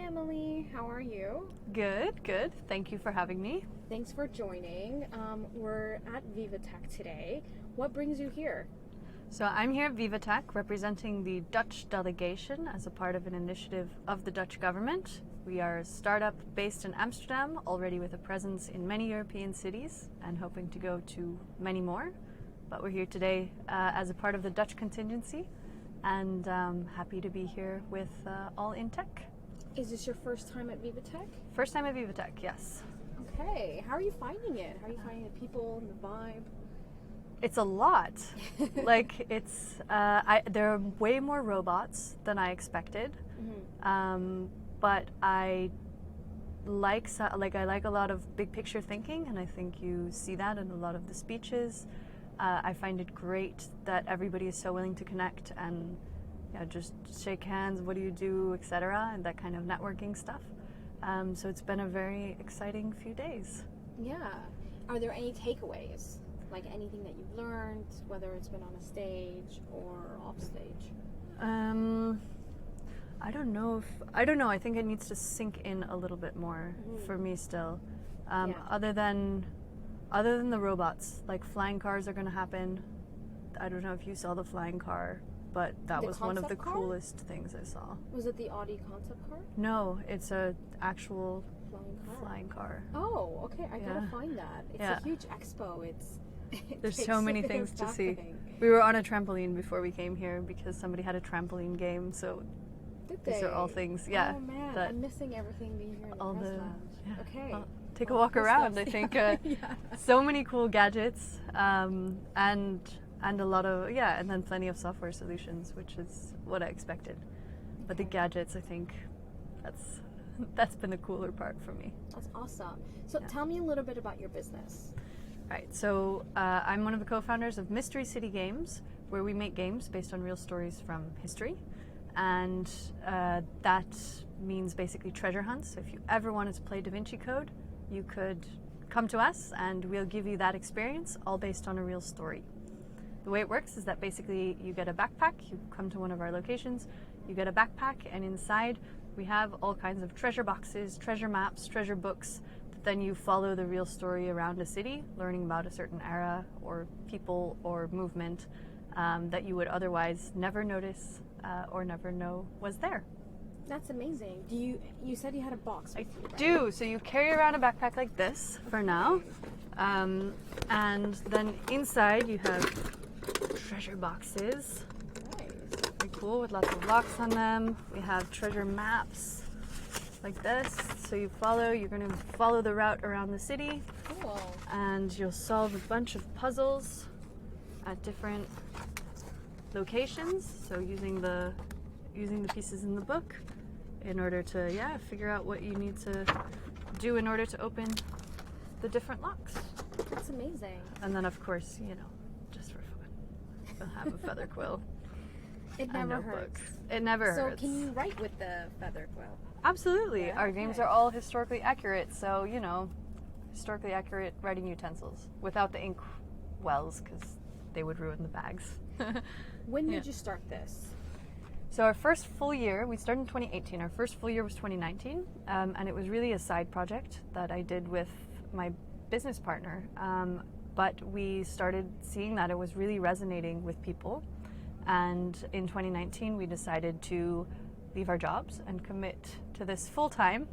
Emilie, how are you? Good. Thank you for having me. Thanks for joining. We're at Vivatech today. What brings you here? So I'm here at Vivatech representing the Dutch delegation as a part of an initiative of the Dutch government. We are a startup based in Amsterdam, already with a presence in many European cities and hoping to go to many more. But we're here today as a part of the Dutch contingency and happy to be here with All in Tech. Is this your first time at Vivatech? First time at Vivatech, yes. Okay. How are you finding it? How are you finding the people and the vibe? It's a lot. There are way more robots than I expected. Mm-hmm. But I like a lot of big picture thinking, and I think you see that in a lot of the speeches. I find it great that everybody is so willing to connect and just shake hands, what do you do, etc., and that kind of networking stuff. So it's been a very exciting few days. Yeah. Are there any takeaways? Like anything that you've learned, whether it's been on a stage or off stage? I don't know. I think it needs to sink in a little bit more for me still. Other than the robots, like flying cars are going to happen. I don't know if you saw the flying car, but that was one of the coolest things I saw. Was it the Audi concept car? No, it's a actual flying car. Oh, okay. I gotta find that. It's a huge expo. There's so many things to see. We were on a trampoline before we came here because somebody had a trampoline game. So these are all things. Yeah. Oh man, I'm missing everything being here in the press lounge. Yeah. Okay. Well, take a walk around. I think so many cool gadgets and a lot of and then plenty of software solutions, which is what I expected. But the gadgets, I think that's been the cooler part for me. That's awesome. So tell me a little bit about your business. Right, so I'm one of the co-founders of Mystery City Games, where we make games based on real stories from history. And that means basically treasure hunts. So if you ever wanted to play Da Vinci Code, you could come to us and we'll give you that experience, all based on a real story. The way it works is that basically you get a backpack, you come to one of our locations, you get a backpack, and inside we have all kinds of treasure boxes, treasure maps, treasure books. Then you follow the real story around a city, learning about a certain era or people or movement that you would otherwise never notice or never know was there. That's amazing. You said you had a box with you, right? Do. So you carry around a backpack like this for now. And then inside you have treasure boxes. Nice. Very cool, with lots of locks on them. We have treasure maps like this. So you're going to follow the route around the city. Cool. And you'll solve a bunch of puzzles at different locations. So using the pieces in the book in order to figure out what you need to do in order to open the different locks. That's amazing. And then of course, just for fun, we'll have a feather quill. It never hurts. It never hurts. So can you write with the feather quill? Absolutely. Our games are all historically accurate, so, historically accurate writing utensils without the ink wells because they would ruin the bags. When did you start this? So our first full year, we started in 2018. Our first full year was 2019, and it was really a side project that I did with my business partner. But we started seeing that it was really resonating with people. And in 2019, we decided to leave our jobs and commit to this full time.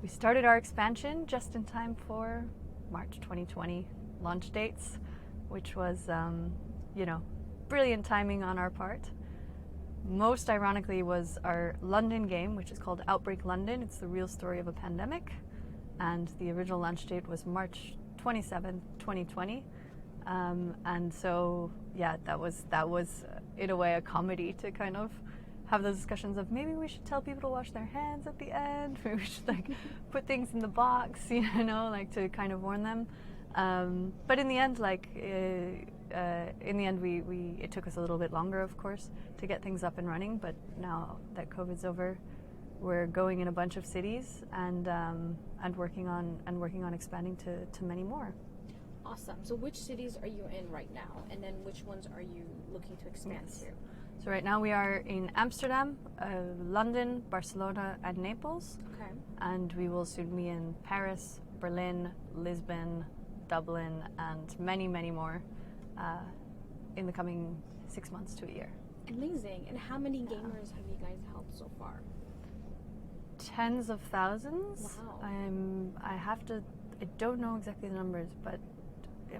We started our expansion just in time for March 2020 launch dates, which was, brilliant timing on our part. Most ironically was our London game, which is called Outbreak London. It's the real story of a pandemic. And the original launch date was March 27th, 2020. And so, that was in a way a comedy to kind of have those discussions of maybe we should tell people to wash their hands at the end. Maybe we should put things in the box, to kind of warn them. But in the end, it took us a little bit longer, of course, to get things up and running. But now that COVID's over, we're going in a bunch of cities and working on expanding to many more. Awesome. So which cities are you in right now, and then which ones are you looking to expand to? So right now we are in Amsterdam, London, Barcelona, and Naples. Okay. And we will soon be in Paris, Berlin, Lisbon, Dublin, and many, many more in the coming 6 months to a year. Amazing. And how many gamers have you guys helped so far? Tens of thousands. Wow. I don't know exactly the numbers, but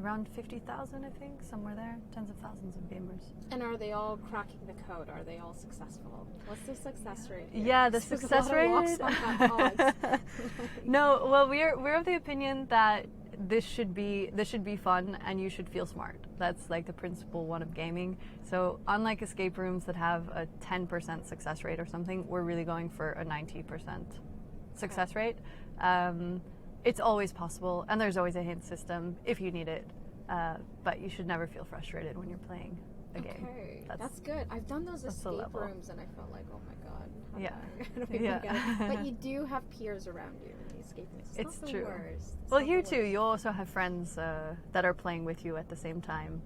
around 50,000, I think, somewhere there. Tens of thousands of gamers. And are they all cracking the code? Are they all successful? What's the success rate here? Yeah, the There's success a lot of rate. walks on that pause. No, well, we're of the opinion that this should be fun and you should feel smart. That's like the principle one of gaming. So unlike escape rooms that have a 10% success rate or something, we're really going for a 90% success rate. It's always possible, and there's always a hint system if you need it. But you should never feel frustrated when you're playing a game. Okay, that's good. I've done those escape rooms, and I felt like, oh my god. But you do have peers around you in the escape rooms. It's not true. The worst. Well, here too, you also have friends that are playing with you at the same time.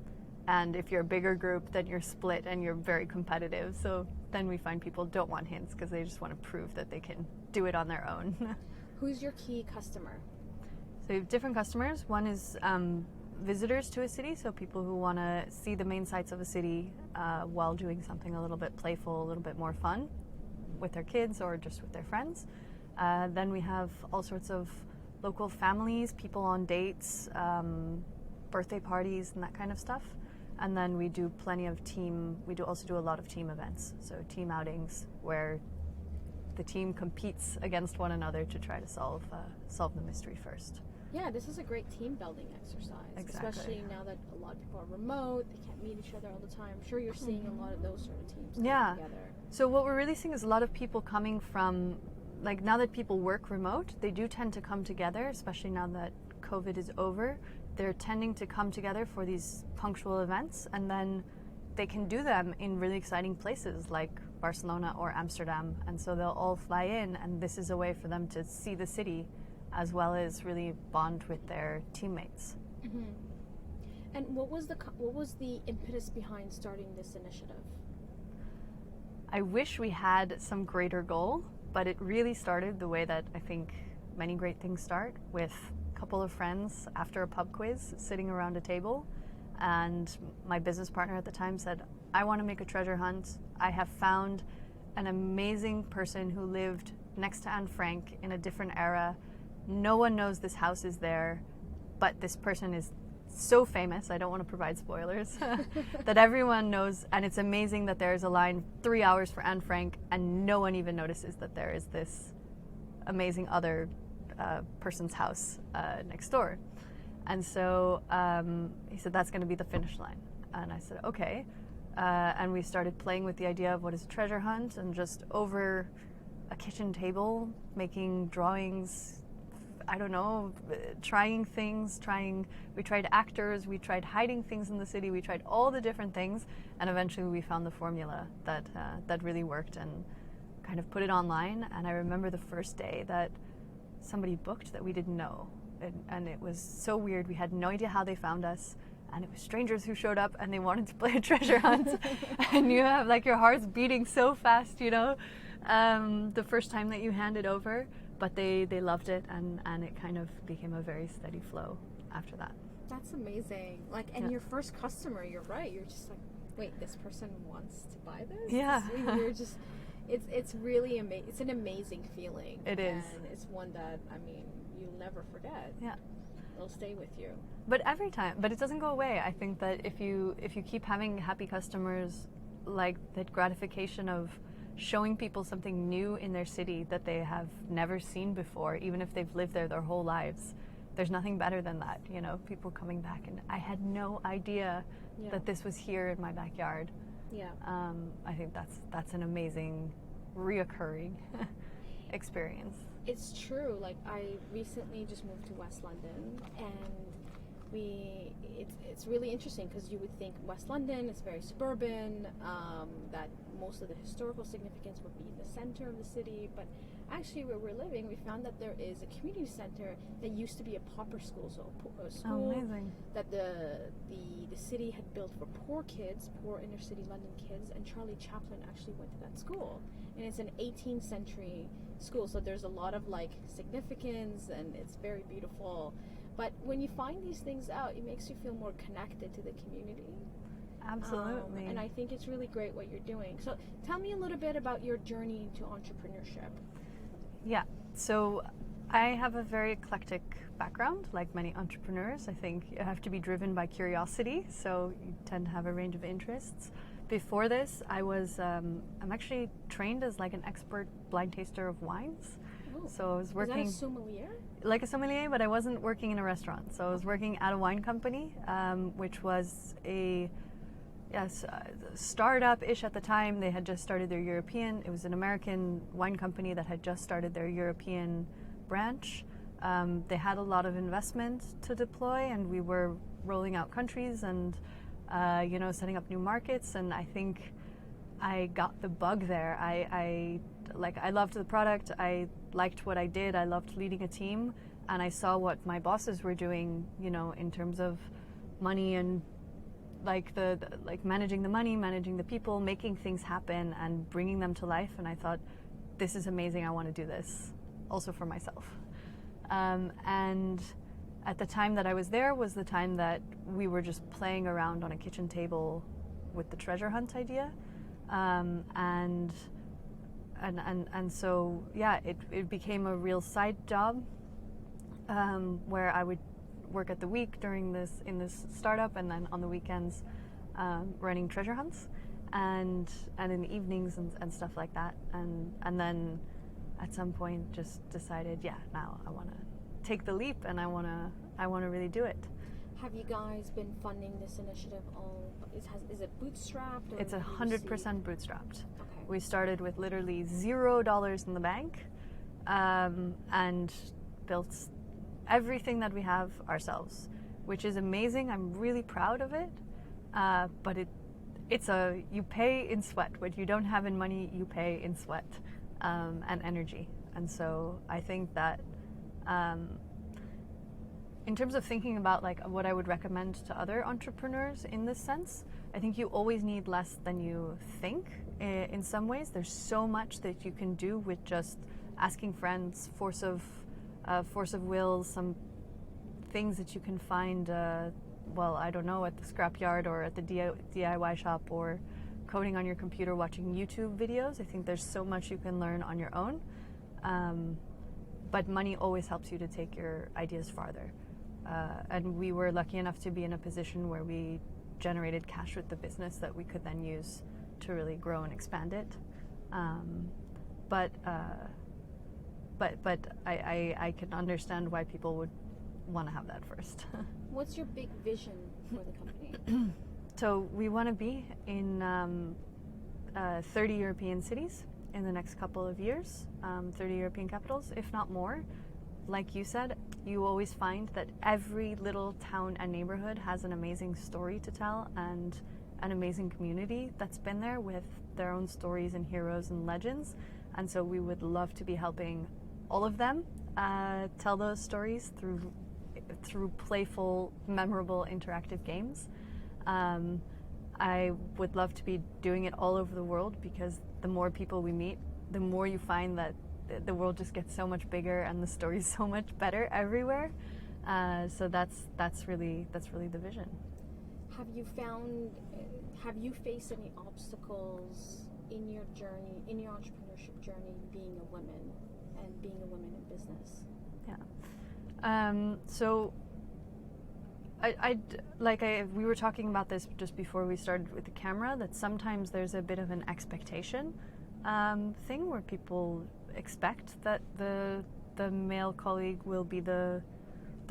And if you're a bigger group, then you're split and you're very competitive. So then we find people don't want hints because they just want to prove that they can do it on their own. Who's your key customer? So you have different customers. One is visitors to a city, so people who want to see the main sights of a city while doing something a little bit playful, a little bit more fun with their kids or just with their friends. Then we have all sorts of local families, people on dates, birthday parties and that kind of stuff. And then we do also do a lot of team events, so team outings where the team competes against one another to try to solve the mystery first. Yeah, this is a great team building exercise. Exactly. Especially now that a lot of people are remote, they can't meet each other all the time. I'm sure you're seeing a lot of those sort of teams coming together. So what we're really seeing is a lot of people coming from, like, now that people work remote, they do tend to come together, especially now that COVID is over. They're tending to come together for these punctual events, and then they can do them in really exciting places like Barcelona or Amsterdam, and so they'll all fly in, and this is a way for them to see the city as well as really bond with their teammates. Mm-hmm. And what was the impetus behind starting this initiative? I wish we had some greater goal, but it really started the way that I think many great things start, with a couple of friends after a pub quiz sitting around a table, and my business partner at the time said, I want to make a treasure hunt. I have found an amazing person who lived next to Anne Frank in a different era. No one knows this house is there, but this person is so famous, I don't want to provide spoilers, that everyone knows, and it's amazing that there's a line 3 hours for Anne Frank and no one even notices that there is this amazing other person's house next door. And so he said, that's going to be the finish line. And I said, okay. And we started playing with the idea of what is a treasure hunt, and just over a kitchen table, making drawings, I don't know, trying things, we tried actors, we tried hiding things in the city, we tried all the different things, and eventually we found the formula that really worked and kind of put it online. And I remember the first day that somebody booked that we didn't know. And it was so weird. We had no idea how they found us, and it was strangers who showed up and they wanted to play a treasure hunt. And you have like your heart's beating so fast, you know, the first time that you hand it over. But they loved it, and it kind of became a very steady flow after that. That's amazing. Like, and your first customer, you're right. You're just like, wait, this person wants to buy this? Yeah. You're just, it's really amazing. It's an amazing feeling. It is. And it's one that, I mean, you'll never forget. Yeah. It'll stay with you. But every time, but it doesn't go away. I think that if you keep having happy customers, like that gratification of showing people something new in their city that they have never seen before, even if they've lived there their whole lives, there's nothing better than that, you know, people coming back and I had no idea that this was here in my backyard. Yeah. I think that's an amazing reoccurring experience. It's true. Like, I recently just moved to West London, and it's really interesting because you would think West London is very suburban, that most of the historical significance would be in the center of the city, but actually where we're living, we found that there is a community center that used to be a pauper school, so a school that the city had built for poor kids, poor inner city London kids, and Charlie Chaplin actually went to that school, and it's an 18th century school, so there's a lot of like significance, and it's very beautiful. But when you find these things out, it makes you feel more connected to the community. Absolutely. And I think it's really great what you're doing. So tell me a little bit about your journey to entrepreneurship. Yeah, so I have a very eclectic background, like many entrepreneurs. I think you have to be driven by curiosity, so you tend to have a range of interests. Before this, I'm actually trained as like an expert blind taster of wines. Oh. So I was working... Is that a sommelier? Like a sommelier, but I wasn't working in a restaurant. So I was working at a wine company, which was a startup-ish at the time. They had just started their European. It was an American wine company that had just started their European branch. They had a lot of investment to deploy, and we were rolling out countries and setting up new markets. And I think I got the bug there. I loved the product. I liked what I did. I loved leading a team, and I saw what my bosses were doing, in terms of money and managing the money, managing the people, making things happen and bringing them to life. And I thought, this is amazing. I want to do this also for myself. And at the time that I was there was the time that we were just playing around on a kitchen table with the treasure hunt idea. And so, yeah, it became a real side job, where I would work at the week in this startup, and then on the weekends running treasure hunts, and in the evenings and stuff like that. And then at some point just decided, now I want to take the leap, and I want to really do it. Have you guys been funding this initiative all? Is it bootstrapped? Or it's 100% bootstrapped. Okay. We started with literally $0 in the bank, and built everything that we have ourselves, which is amazing. I'm really proud of it. But you pay in sweat. What you don't have in money, you pay in sweat and energy. And so I think that in terms of thinking about what I would recommend to other entrepreneurs in this sense, I think you always need less than you think. In some ways, there's so much that you can do with just asking friends, force of will, some things that you can find, I don't know, at the scrapyard or at the DIY shop, or coding on your computer, watching YouTube videos. I think there's so much you can learn on your own. But money always helps you to take your ideas farther. And we were lucky enough to be in a position where we generated cash with the business that we could then use to really grow and expand it. But I can understand why people would want to have that first. What's your big vision for the company? So we want to be in 30 European cities in the next couple of years, 30 European capitals, if not more. Like you said, you always find that every little town and neighborhood has an amazing story to tell, and an amazing community that's been there with their own stories and heroes and legends. And so we would love to be helping all of them tell those stories through playful, memorable, interactive games. I would love to be doing it all over the world, because the more people we meet, the more you find that the world just gets so much bigger and the story's so much better everywhere. So that's really the vision. Have you faced any obstacles in your journey, in your entrepreneurship journey, being a woman and being a woman in business? Yeah. So we were talking about this just before we started with the camera, that sometimes there's a bit of an expectation thing where people expect that the male colleague will be the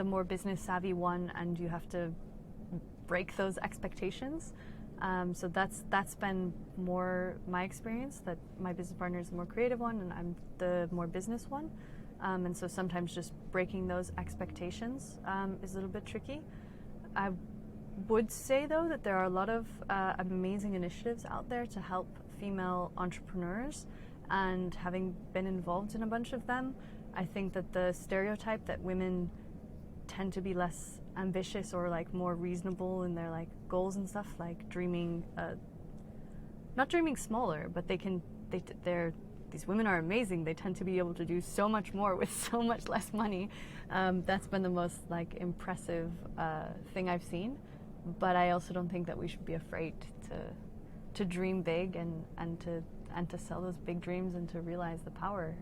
more business savvy one, and you have to break those expectations. So that's been more my experience, that my business partner is the more creative one and I'm the more business one. And so sometimes just breaking those expectations is a little bit tricky. I would say though that there are a lot of amazing initiatives out there to help female entrepreneurs, and having been involved in a bunch of them, I think that the stereotype that women tend to be less ambitious or like more reasonable in their like goals and stuff, like dreaming, not dreaming smaller, but these women are amazing. They tend to be able to do so much more with so much less money. That's been the most like impressive thing I've seen. But I also don't think that we should be afraid to dream big and to sell those big dreams and to realize the power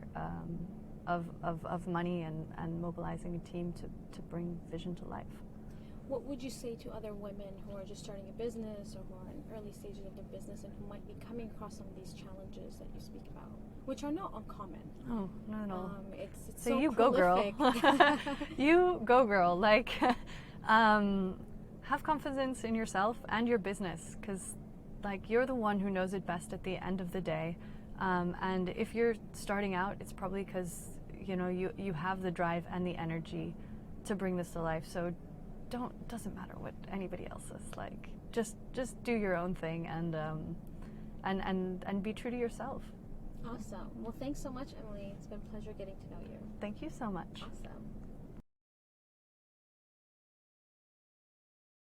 of money and mobilizing a team to bring vision to life. What would you say to other women who are just starting a business or who are in early stages of their business and who might be coming across some of these challenges that you speak about, which are not uncommon? Oh, not at all. It's so so you prolific. go, girl. You go, girl. Like, have confidence in yourself and your business, because like you're the one who knows it best at the end of the day. And if you're starting out, it's probably because you have the drive and the energy to bring this to life. So doesn't matter what anybody else is like. Just do your own thing and be true to yourself. Awesome. Well, thanks so much, Emilie. It's been a pleasure getting to know you. Thank you so much. Awesome.